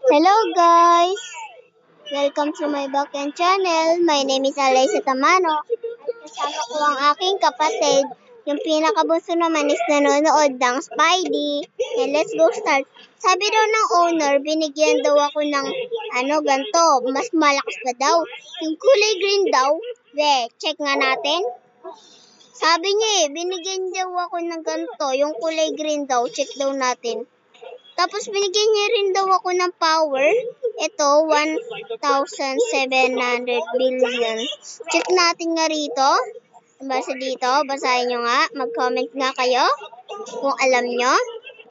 Hello guys! Welcome to my Backend channel. My name is Alaysa Tamano. Kasama ko ang aking kapatid. Yung pinakabunso naman is nanonood ng Spidey. And let's go start. Sabi daw ng owner, binigyan daw ako ng ganto. Mas malakas pa daw. Yung kulay green daw. Check nga natin. Sabi niya binigyan daw ako ng ganto. Yung kulay green daw. Check daw natin. Tapos binigyan niya rin daw ako ng power. Ito, 1,700 billion. Check natin nga rito. Basa dito. Basahin nyo nga. Mag-comment nga kayo kung alam nyo.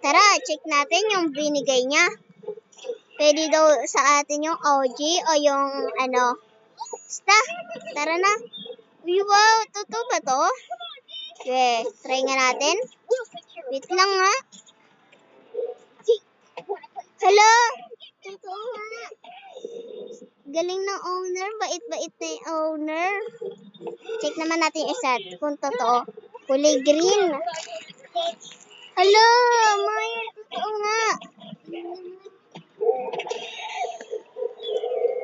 Tara, check natin yung binigay niya. Pwede daw sa atin yung OG o yung basta. Tara na. Uy, wow. Totoo ba to? Okay, try nga natin. Wait lang nga. Hello! Totoo nga. Galing ng owner. Bait-bait na yung owner. Check naman natin yung isa kung totoo. Kulay green. Hello! Maya, totoo nga.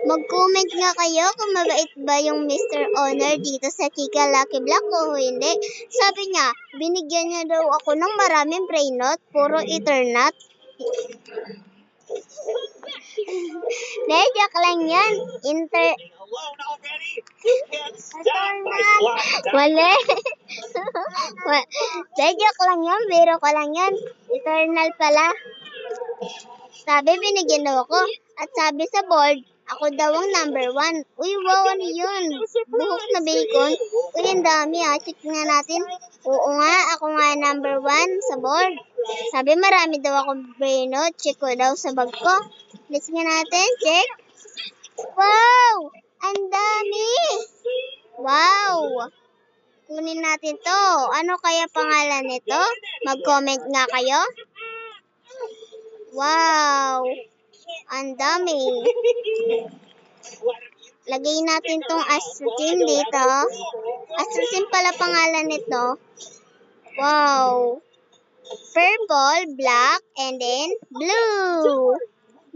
Mag-comment nga kayo kung mabait ba yung Mr. Owner dito sa Chika Lucky Block o hindi. Sabi niya, binigyan niya daw ako ng maraming brainot, puro Eternat. Dahil joke lang yan. Wala. Dahil joke lang yan. Biro ko lang yan. Eternal pala. Sabi binigyan daw ako. At sabi sa board, ako daw ang number 1. Uy, wow, ano yun? Buhok na bacon. Uy, ang dami Check nga natin. Oo nga, ako nga number 1 sa board. Sabi marami daw ako brainot. Check ko daw sa bag ko. Let's nga natin. Check. Wow! Ang dami! Wow! Kunin natin to. Ano kaya pangalan nito? Mag-comment nga kayo. Wow! Ang dami. Lagay natin tong Astroteam dito. Astroteam pala pangalan nito. Wow! Purple, black, and then blue.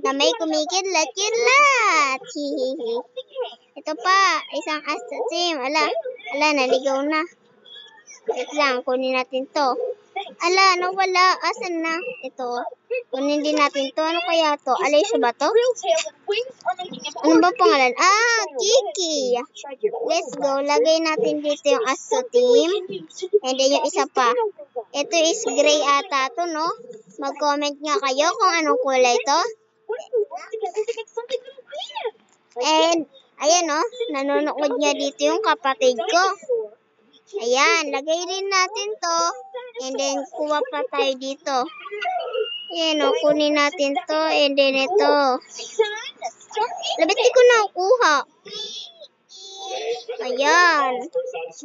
Na may kumikidlat-kidlat. Hihihi. Ito pa, isang Astroteam. Ala, naligaw na. Wait lang, kunin natin to. Ala, nawala. Asan na? Ito. Kunin din natin to. Ano kaya to? Alaysa ba to? Ano ba pangalan? Kiki. Let's go. Lagay natin dito yung Astroteam. And then yung isa pa. Ito is gray ata to, no? Mag-comment nga kayo kung anong kulay to. And, ayan, no? Nanonood niya dito yung kapatid ko. Ayan, lagay rin natin to. And then, kuha pa tayo dito. Ayan, no? Kunin natin to. And then, ito. Labit di ko nakuha. Ayan.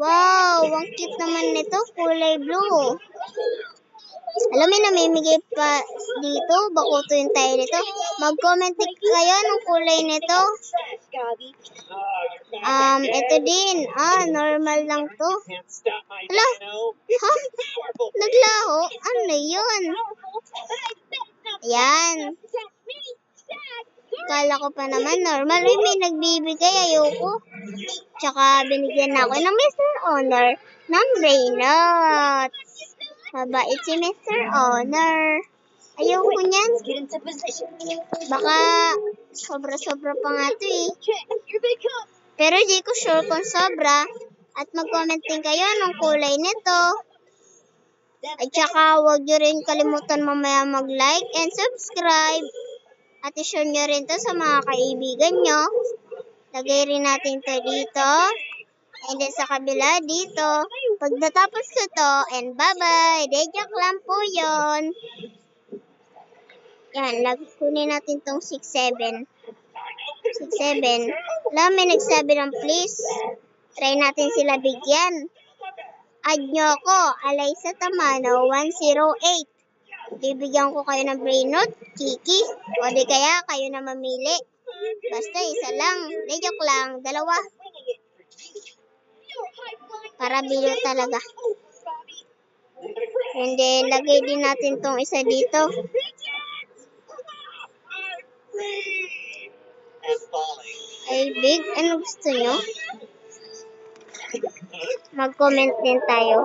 Wow, ang cute naman nito. Kulay blue. Alam mo, namimigay pa dito. Bakutuin tayo nito. Mag-comment kayo ng kulay nito. Ito din. Normal lang to. Hala? Ha? Naglaho? Ano yun? Ayan. Kala ko pa naman normal. Uy, may nagbibigay. Ayoko. Tsaka binigyan na ako ng Mr. Owner ng brainot. Mabait si Mr. Owner. Ayoko niyan. Baka sobra-sobra pa nga ito eh. Pero di ko sure kung sobra. At mag-comment din kayo ng kulay nito. At saka huwag nyo rin kalimutan mamaya mag-like and subscribe. At i-share nyo rin to sa mga kaibigan nyo. Lagay rin natin to dito. And then sa kabila dito. Pag natapos ko to, and bye-bye. Joke lang po yun. Yan, kunin natin tong 6-7. 6-7. Alam, may nagsabi ng please. Try natin sila bigyan. Add nyo ako, Alaysa Tamano 108. Bibigyan ko kayo ng brainot, Kiki. O di kaya kayo na mamili. Basta isa lang. Joke lang, dalawa. Para bilo talaga. And then, lagay din natin tong isa dito. big? Ano gusto nyo? Mag-comment din tayo.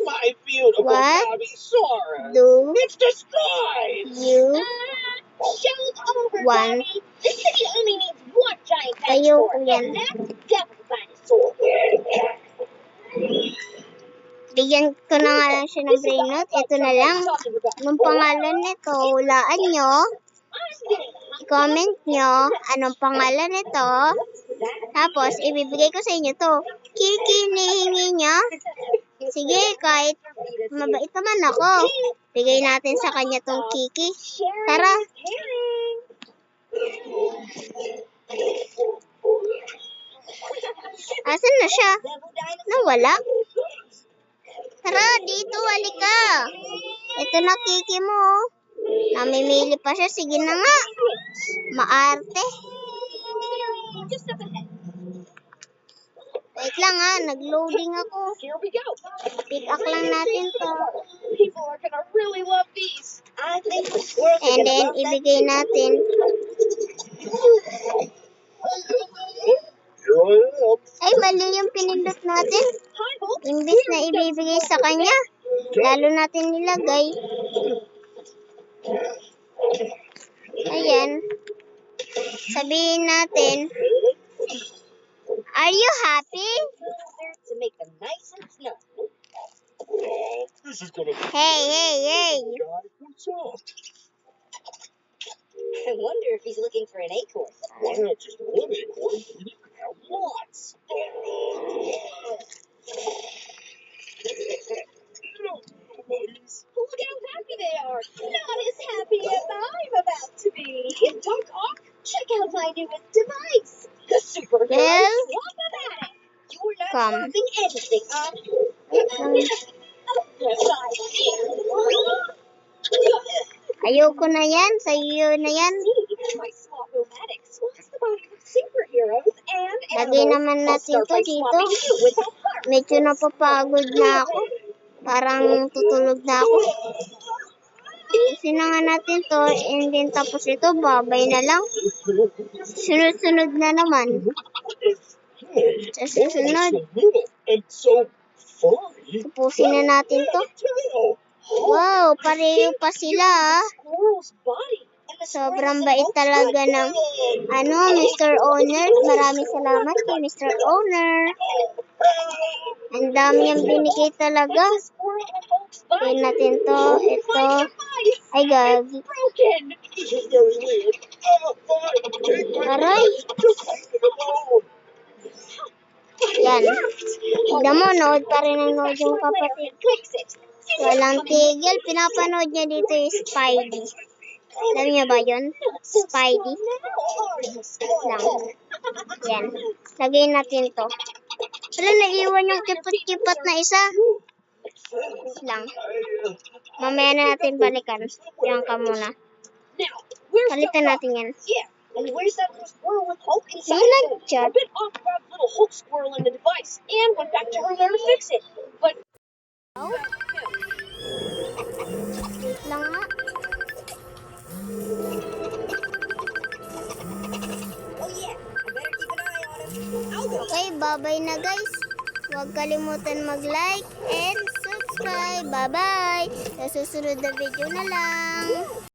My beautiful What Bobby-saurus. do It's destroyed. you Show's over, want? Bobby. This city only needs one giant Ayoko dinosaur, yan. and that's Devil Dinosaur. Bigyan ko na nga lang siya ng brain note. Ito na lang. Anong pangalan nito? Hulaan nyo. I-comment nyo anong pangalan nito. Tapos, ibibigay ko sa inyo to. Kiki, nihingi nyo. Sige, kahit mabait naman ako. Bigay natin sa kanya tong Kiki. Tara. Asan na siya? Nawala. Tara, dito, halika. Ito na Kiki mo. Namimili pa siya. Sige na nga. Maarte. Wait lang ha, nag-loading ako. Here we go. Pick up lang natin to. People are gonna really love these. I think the squirrels are And gonna then, love that. ibigay natin. Here I am. Ay, mali yung pinindot natin. Hi, folks. Imbis na ibibigay sa kanya, lalo natin nilagay. Ayan. Sabihin natin, are you happy? To make them nice and snug. Oh, this is gonna be Hey, hey, hey. guys. What's up? I wonder if he's looking for an acorn. Why not just one acorn? We need to have lots. Hello, buddies. Look how happy they are. Not as happy as I'm about to be. Don't talk. Check out my newest device. The superhero Well, Swap-O-Matic. You're not come. stopping anything, Ayoko na yan. Sa'yo na yan. My Swap-O-Matic swaps the body of superheroes and Lagay naman I'll natin start to by dito. swapping you with a heart. Medyo napapagod na ako. Parang tutulog na ako. Kasi na nga natin to. And then tapos ito, babay na lang. Sunod-sunod na naman. Sa susunod, So little and so furry. tapusin na natin to. Tail. Wow, pareho pa sila ah. Squirrel's body. And the Sobrang squirrel's bait most talaga ng Mr. Owner. Maraming salamat kay Mr. Owner. Ang dami niyang binigay talaga. squirrel and Hulk's Kaya body. natin to, ito. Ay, gagi. Broken. This is very weird. Fine. Take my Aray. just leave it alone. Yan. Tignan mo, nood pa rin ang nood yung kapatid ko. Fix it. Walang tigil. Pinapanood niya dito yung Spidey. Alam niyo ba yun? Spidey. Lang. Yan. Lagay natin to. Wala, naiwan yung kipot-kipot na isa. Lang. Mamaya na natin balikan. Yan ka muna. Now, where's Palitan the natin yan. Yeah, and where's that little squirrel with Hulk inside May of it? nag-chat. I bit off that little Hulk squirrel in the device and went back to her there to fix it. But Wait lang nga. oh yeah, I better keep an eye on him. Okay, bye-bye na guys. Huwag kalimutan mag-like and subscribe. Bye-bye. Sa susunod na video na lang.